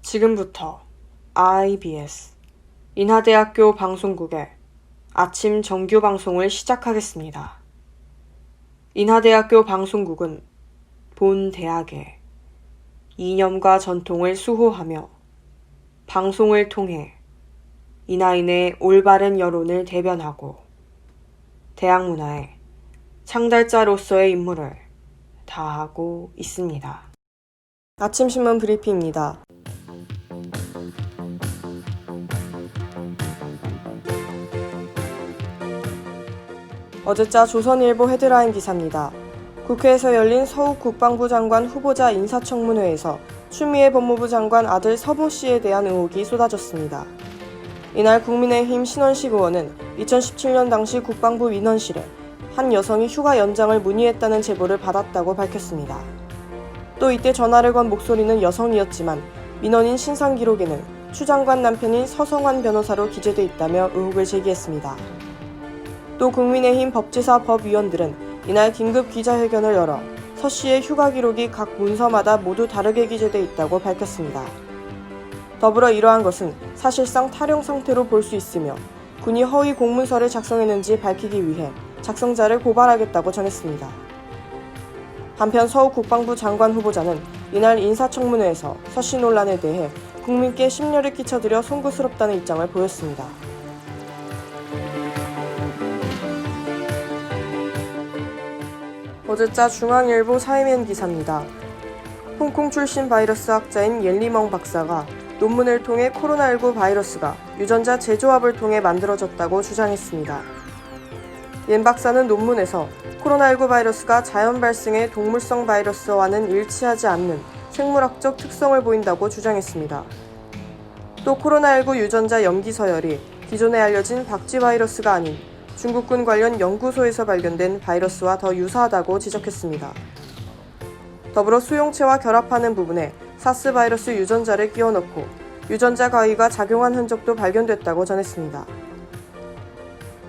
지금부터 IBS 인하대학교 방송국의 아침 정규 방송을 시작하겠습니다. 인하대학교 방송국은 본 대학의 이념과 전통을 수호하며 방송을 통해 인하인의 올바른 여론을 대변하고 대학 문화의 창달자로서의 임무를 다하고 있습니다. 아침 신문 브리핑입니다. 어제자 조선일보 헤드라인 기사입니다. 국회에서 열린 서욱 국방부 장관 후보자 인사청문회에서 추미애 법무부 장관 아들 서모 씨에 대한 의혹이 쏟아졌습니다. 이날 국민의힘 신원식 의원은 2017년 당시 국방부 민원실에 한 여성이 휴가 연장을 문의했다는 제보를 받았다고 밝혔습니다. 또 이때 전화를 건 목소리는 여성이었지만 민원인 신상 기록에는 추 장관 남편인 서성환 변호사로 기재돼 있다며 의혹을 제기했습니다. 또 국민의힘 법제사 법위원들은 이날 긴급 기자회견을 열어 서 씨의 휴가 기록이 각 문서마다 모두 다르게 기재돼 있다고 밝혔습니다. 더불어 이러한 것은 사실상 탈용 상태로 볼 수 있으며 군이 허위 공문서를 작성했는지 밝히기 위해 작성자를 고발하겠다고 전했습니다. 한편 서욱 국방부 장관 후보자는 이날 인사청문회에서 서 씨 논란에 대해 국민께 심려를 끼쳐드려 송구스럽다는 입장을 보였습니다. 어제자 중앙일보 사이멘 기사입니다. 홍콩 출신 바이러스 학자인 옌리멍 박사가 논문을 통해 코로나19 바이러스가 유전자 재조합을 통해 만들어졌다고 주장했습니다. 옌 박사는 논문에서 코로나19 바이러스가 자연 발생의 동물성 바이러스와는 일치하지 않는 생물학적 특성을 보인다고 주장했습니다. 또 코로나19 유전자 염기 서열이 기존에 알려진 박쥐 바이러스가 아닌 중국군 관련 연구소에서 발견된 바이러스와 더 유사하다고 지적했습니다. 더불어 수용체와 결합하는 부분에 사스 바이러스 유전자를 끼워 넣고 유전자 가위가 작용한 흔적도 발견됐다고 전했습니다.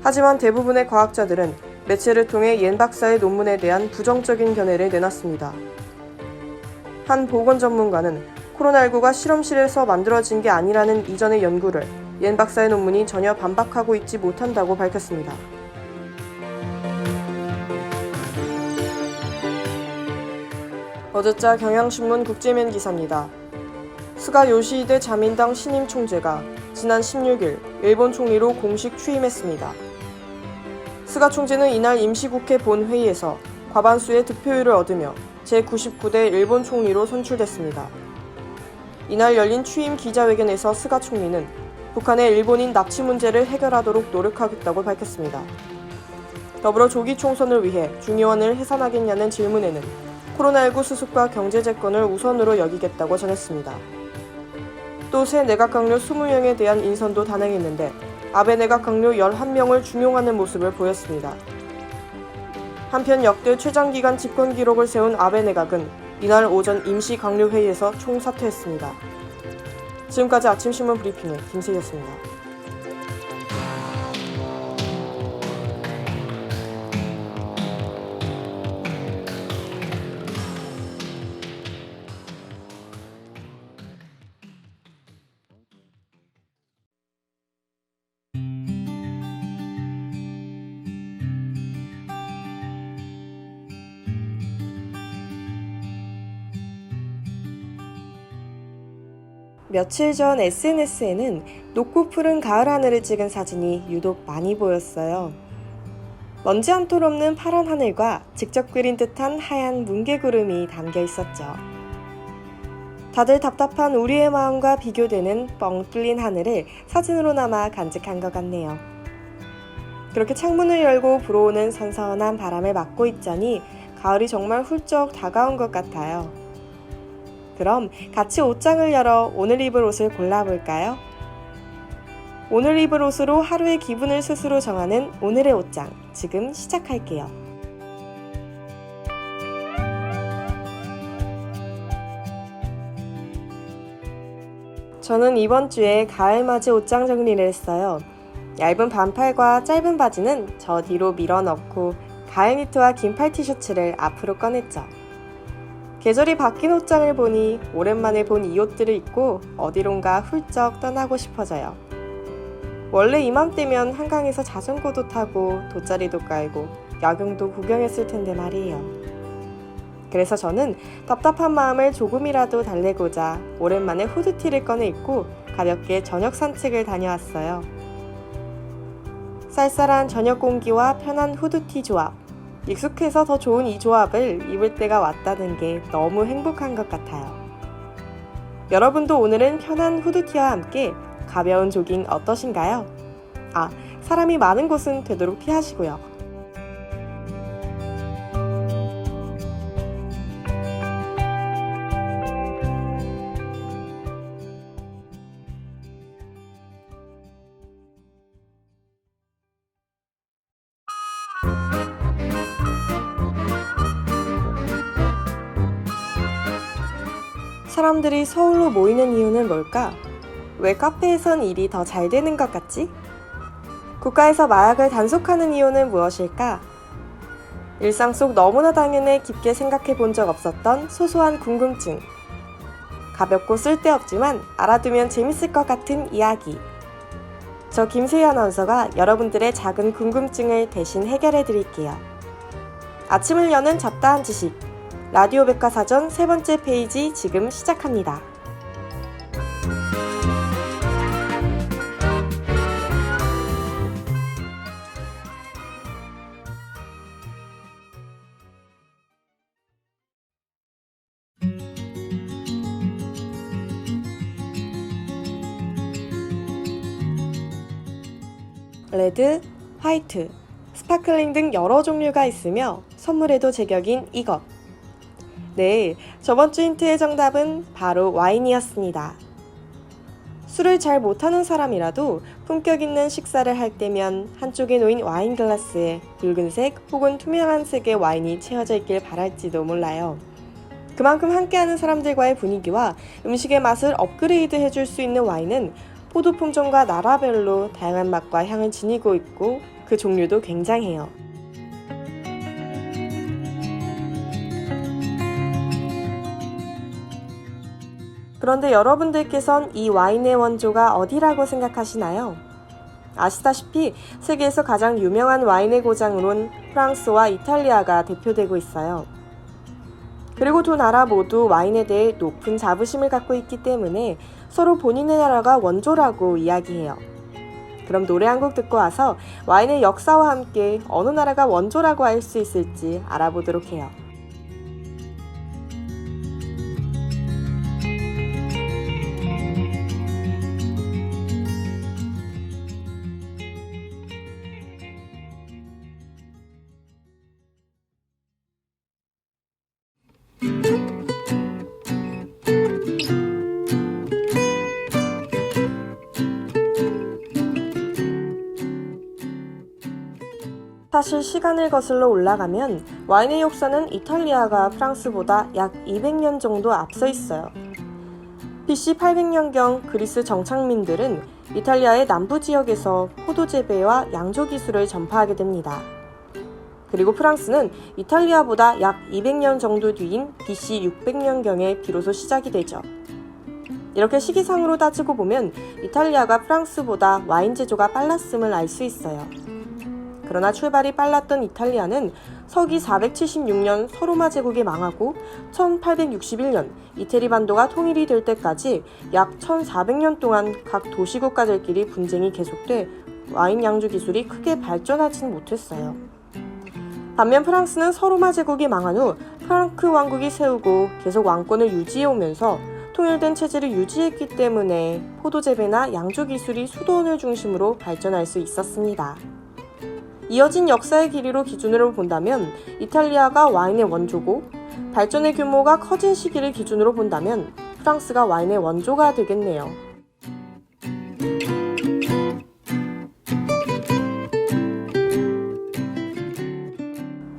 하지만 대부분의 과학자들은 매체를 통해 옌 박사의 논문에 대한 부정적인 견해를 내놨습니다. 한 보건 전문가는 코로나19가 실험실에서 만들어진 게 아니라는 이전의 연구를 옌 박사의 논문이 전혀 반박하고 있지 못한다고 밝혔습니다. 어제자 경향신문 국제면 기사입니다. 스가 요시히데 자민당 신임 총재가 지난 16일 일본 총리로 공식 취임했습니다. 스가 총재는 이날 임시국회 본회의에서 과반수의 득표율을 얻으며 제99대 일본 총리로 선출됐습니다. 이날 열린 취임 기자회견에서 스가 총리는 북한의 일본인 납치 문제를 해결하도록 노력하겠다고 밝혔습니다. 더불어 조기 총선을 위해 중의원을 해산하겠냐는 질문에는 코로나19 수습과 경제 재건을 우선으로 여기겠다고 전했습니다. 또 새 내각閣僚 20명에 대한 인선도 단행했는데 아베 내각閣僚 11명을 중용하는 모습을 보였습니다. 한편 역대 최장기간 집권 기록을 세운 아베 내각은 이날 오전 임시閣僚회의에서 총사퇴했습니다. 지금까지 아침신문 브리핑의 김세희였습니다. 며칠 전 SNS에는 높고 푸른 가을 하늘을 찍은 사진이 유독 많이 보였어요. 먼지 한 톨 없는 파란 하늘과 직접 그린 듯한 하얀 뭉게구름이 담겨 있었죠. 다들 답답한 우리의 마음과 비교되는 뻥 뚫린 하늘을 사진으로나마 간직한 것 같네요. 그렇게 창문을 열고 불어오는 선선한 바람을 맞고 있자니 가을이 정말 훌쩍 다가온 것 같아요. 그럼 같이 옷장을 열어 오늘 입을 옷을 골라볼까요? 오늘 입을 옷으로 하루의 기분을 스스로 정하는 오늘의 옷장, 지금 시작할게요. 저는 이번 주에 가을맞이 옷장 정리를 했어요. 얇은 반팔과 짧은 바지는 저 뒤로 밀어 넣고 가을 니트와 긴팔 티셔츠를 앞으로 꺼냈죠. 계절이 바뀐 옷장을 보니 오랜만에 본 이 옷들을 입고 어디론가 훌쩍 떠나고 싶어져요. 원래 이맘때면 한강에서 자전거도 타고 돗자리도 깔고 야경도 구경했을 텐데 말이에요. 그래서 저는 답답한 마음을 조금이라도 달래고자 오랜만에 후드티를 꺼내 입고 가볍게 저녁 산책을 다녀왔어요. 쌀쌀한 저녁 공기와 편한 후드티 조합. 익숙해서 더 좋은 이 조합을 입을 때가 왔다는 게 너무 행복한 것 같아요. 여러분도 오늘은 편한 후드티와 함께 가벼운 조깅 어떠신가요? 사람이 많은 곳은 되도록 피하시고요. 사람들이 서울로 모이는 이유는 뭘까? 왜 카페에선 일이 더 잘 되는 것 같지? 국가에서 마약을 단속하는 이유는 무엇일까? 일상 속 너무나 당연해 깊게 생각해 본 적 없었던 소소한 궁금증. 가볍고 쓸데없지만 알아두면 재밌을 것 같은 이야기. 저 김세희 아나운서가 여러분들의 작은 궁금증을 대신 해결해 드릴게요. 아침을 여는 잡다한 지식. 라디오 백과사전 3번째 페이지 지금 시작합니다. 레드, 화이트, 스파클링 등 여러 종류가 있으며 선물에도 제격인 이것. 네, 저번 주 힌트의 정답은 바로 와인이었습니다. 술을 잘 못하는 사람이라도 품격 있는 식사를 할 때면 한쪽에 놓인 와인 글라스에 붉은색 혹은 투명한 색의 와인이 채워져 있길 바랄지도 몰라요. 그만큼 함께하는 사람들과의 분위기와 음식의 맛을 업그레이드 해줄 수 있는 와인은 포도 품종과 나라별로 다양한 맛과 향을 지니고 있고 그 종류도 굉장해요. 그런데 여러분들께선 이 와인의 원조가 어디라고 생각하시나요? 아시다시피 세계에서 가장 유명한 와인의 고장으론 프랑스와 이탈리아가 대표되고 있어요. 그리고 두 나라 모두 와인에 대해 높은 자부심을 갖고 있기 때문에 서로 본인의 나라가 원조라고 이야기해요. 그럼 노래 한 곡 듣고 와서 와인의 역사와 함께 어느 나라가 원조라고 알 수 있을지 알아보도록 해요. 사실 시간을 거슬러 올라가면 와인의 역사는 이탈리아가 프랑스보다 약 200년 정도 앞서 있어요. BC 800년경 그리스 정착민들은 이탈리아의 남부 지역에서 포도 재배와 양조 기술을 전파하게 됩니다. 그리고 프랑스는 이탈리아보다 약 200년 정도 뒤인 BC 600년경에 비로소 시작이 되죠. 이렇게 시기상으로 따지고 보면 이탈리아가 프랑스보다 와인 제조가 빨랐음을 알 수 있어요. 그러나 출발이 빨랐던 이탈리아는 서기 476년 서로마 제국이 망하고 1861년 이태리 반도가 통일이 될 때까지 약 1400년 동안 각 도시국가들끼리 분쟁이 계속돼 와인 양조 기술이 크게 발전하지는 못했어요. 반면 프랑스는 서로마 제국이 망한 후 프랑크 왕국이 세우고 계속 왕권을 유지해오면서 통일된 체제를 유지했기 때문에 포도 재배나 양조 기술이 수도원을 중심으로 발전할 수 있었습니다. 이어진 역사의 길이로 기준으로 본다면 이탈리아가 와인의 원조고 발전의 규모가 커진 시기를 기준으로 본다면 프랑스가 와인의 원조가 되겠네요.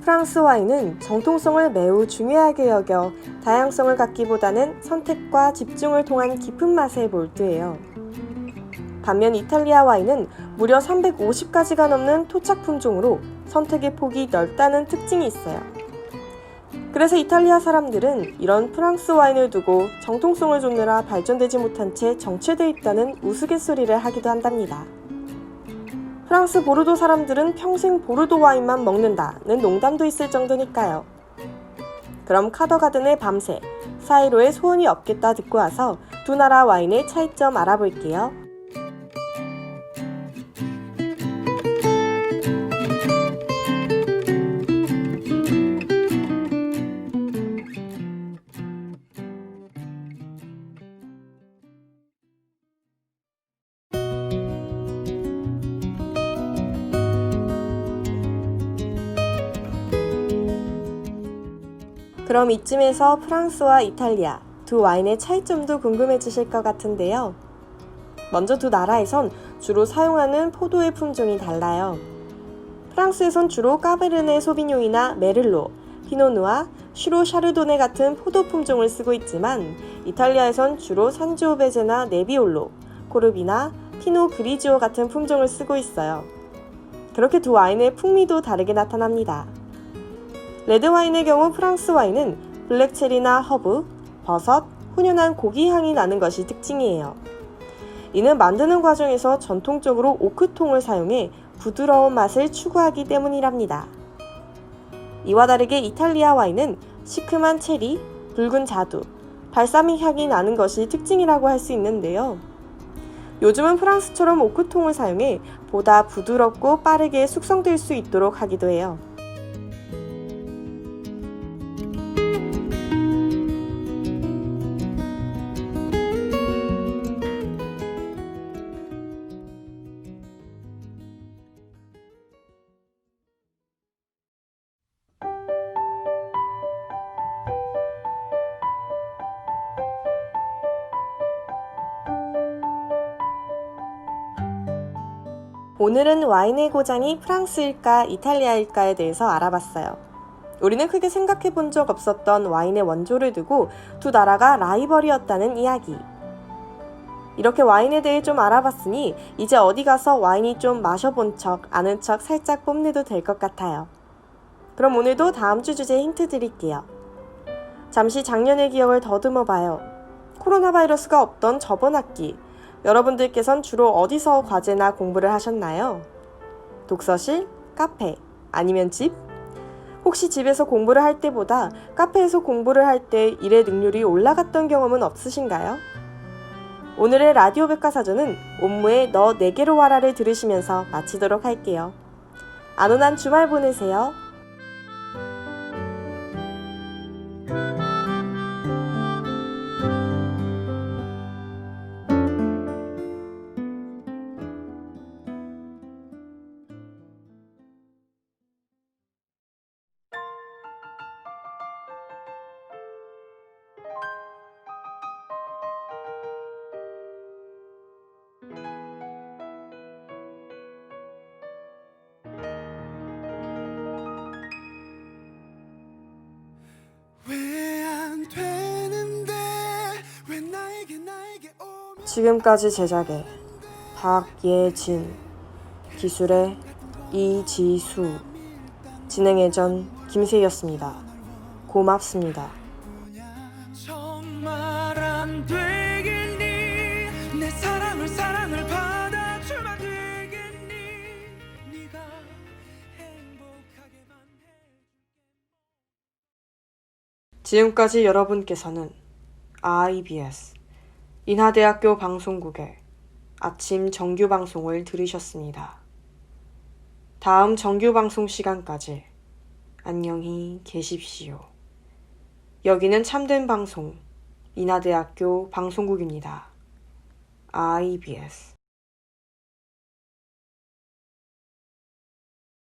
프랑스 와인은 정통성을 매우 중요하게 여겨 다양성을 갖기보다는 선택과 집중을 통한 깊은 맛에 몰두해요. 반면 이탈리아 와인은 무려 350가지가 넘는 토착 품종으로 선택의 폭이 넓다는 특징이 있어요. 그래서 이탈리아 사람들은 이런 프랑스 와인을 두고 정통성을 좇느라 발전되지 못한 채 정체돼 있다는 우스갯소리를 하기도 한답니다. 프랑스 보르도 사람들은 평생 보르도 와인만 먹는다는 농담도 있을 정도니까요. 그럼 카더가든의 밤새, 사이로의 소원이 없겠다 듣고 와서 두 나라 와인의 차이점 알아볼게요. 그럼 이쯤에서 프랑스와 이탈리아 두 와인의 차이점도 궁금해지실 것 같은데요. 먼저 두 나라에선 주로 사용하는 포도의 품종이 달라요. 프랑스에선 주로 까베르네 소비뇽이나 메를로, 피노누아, 슈로 샤르도네 같은 포도 품종을 쓰고 있지만 이탈리아에선 주로 산지오베제나 네비올로, 코르비나, 피노 그리지오 같은 품종을 쓰고 있어요. 그렇게 두 와인의 풍미도 다르게 나타납니다. 레드와인의 경우 프랑스 와인은 블랙체리나 허브, 버섯, 훈연한 고기 향이 나는 것이 특징이에요. 이는 만드는 과정에서 전통적으로 오크통을 사용해 부드러운 맛을 추구하기 때문이랍니다. 이와 다르게 이탈리아 와인은 시큼한 체리, 붉은 자두, 발사믹 향이 나는 것이 특징이라고 할 수 있는데요. 요즘은 프랑스처럼 오크통을 사용해 보다 부드럽고 빠르게 숙성될 수 있도록 하기도 해요. 오늘은 와인의 고장이 프랑스일까 이탈리아일까에 대해서 알아봤어요. 우리는 크게 생각해 본 적 없었던 와인의 원조를 두고 두 나라가 라이벌이었다는 이야기. 이렇게 와인에 대해 좀 알아봤으니 이제 어디 가서 와인이 좀 마셔본 척, 아는 척 살짝 뽐내도 될 것 같아요. 그럼 오늘도 다음 주 주제 힌트 드릴게요. 잠시 작년의 기억을 더듬어 봐요. 코로나 바이러스가 없던 저번 학기, 여러분들께선 주로 어디서 과제나 공부를 하셨나요? 독서실, 카페, 아니면 집? 혹시 집에서 공부를 할 때보다 카페에서 공부를 할 때 일의 능률이 올라갔던 경험은 없으신가요? 오늘의 라디오 백과사전은 옴무의 너 내게로 와라를 들으시면서 마치도록 할게요. 안온한 주말 보내세요. 지금까지 제작의 박예진, 기술의 이지수, 진행의 전 김세희였습니다. 고맙습니다. 정말 안 되겠니? 내 사랑을 받아주면 되겠니? 네가 행복하게만 해. 지금까지 여러분께서는 IBS 인하대학교 방송국의 아침 정규 방송을 들으셨습니다. 다음 정규 방송 시간까지 안녕히 계십시오. 여기는 참된 방송 인하대학교 방송국입니다. IBS